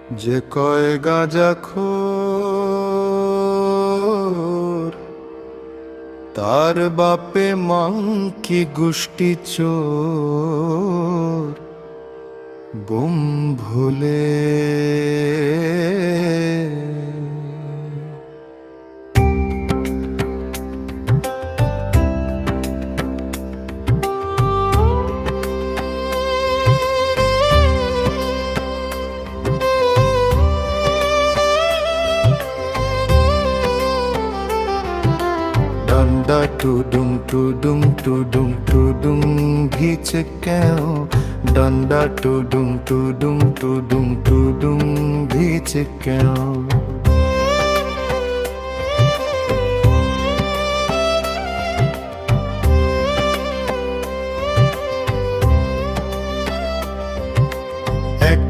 যে কয় গাঁজাখোর তার বাপে মাংকি গোষ্ঠী চোর বুম ভুলে डंडा टूडुम टूडुम टूडुम टूडुम घीच क्यों डंडा टूडुम टूडुम टूडुम टूडुम घीच क्यों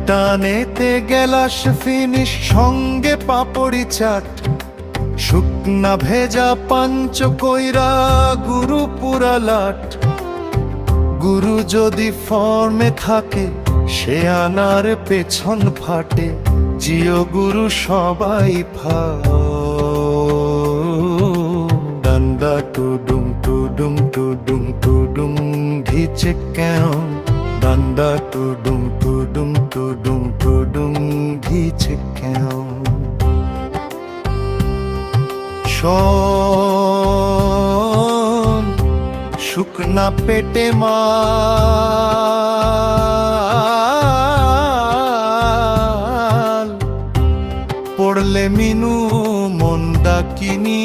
টানেতে গেলাস ফিনিশ সঙ্গে পাপড়ি চাট শুকনা ভেজা পাঞ্চ কইরা গুরু পুরা লাট গুরু যদি ফর্মে থাকে সে আনার পেছন ফাটে জিও গুরু সবাই ডান্ডা টুডুম টুডুম টুডুম টুডুম ঘিচে কেন ডান্ডা টুডুম টুডুম টুডুম টুডুম ঘিচে কেন শোন শুকনা পেটে মাল পড়লে মিনু মন্দা কিনি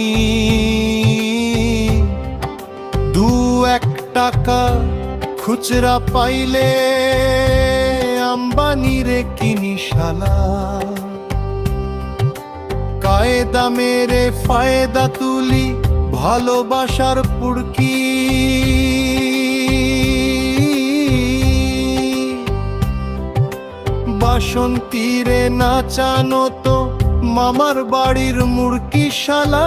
2-1 টাকা খুচরা পাইলে আম্বানিরে কিনি শালা কায়দা মেরে ফায়দা তুলি ভালোবাসার পুরকি বাসন্তীরে নাচানো তো মামার বাড়ির মুরকি শালা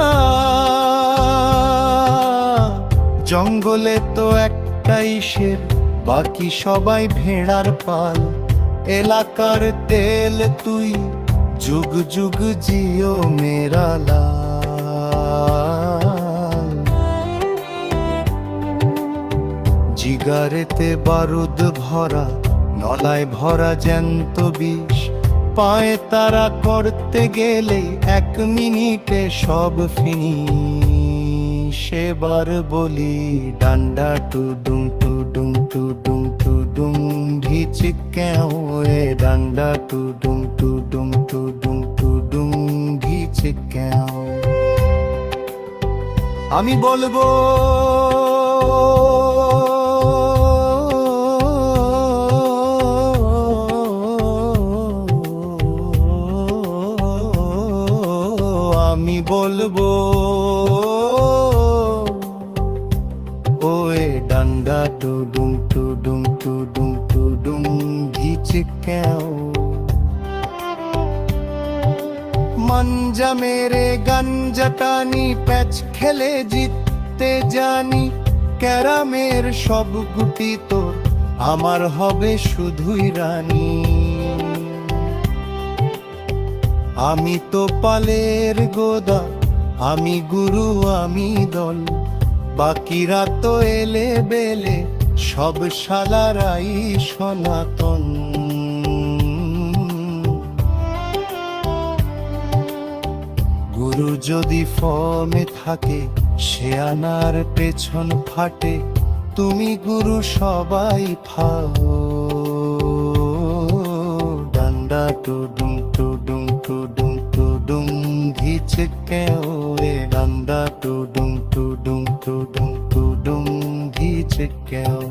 জঙ্গলে তো একটাই শের বাকি সবাই ভেড়ার পাল এলাকার তেল তুই जुग जुग जियो मेरा लाल জিগারেতে বারুদ ভরা নলায় ভরা জ্যান্ত বিষ পায়ে তারা করতে গেলে 1 মিনিটে সব ফিনিশ এবার বলি ডান্ডা টুডুম টুডুম টুডুম টুডুম ঢিচ কেও এ ডান্ডা টুডুম টুডুম টুডুম টুডুম ঘিচ কেও আমি বলবো আমি বলবো ওয়ে ডান্ডা টুডুম টুডুম টুডুম টুডুম ঘিচ কেও মঞ্জা মেরে গঞ্জা টানি প্যাচ খেলে জিততে জানি ক্যারামের সব গুটি তোর আমার হবে শুধুই রানী আমি তো পালের গোদা আমি গুরু আমি দল বাকিরা তো এলে বেলে সব শালারাই সনাতন গুরু যদি ফর্মে থাকে সে আনার পেছন ফাটে তুমি গুরু সবাই ফাও ডান্ডা টুডুম টুডুম টুডুম টুডুম ঘিচ কেও রে ডান্ডা টুডুম টুডুম টুডুম টুডুম ঘিচ কেও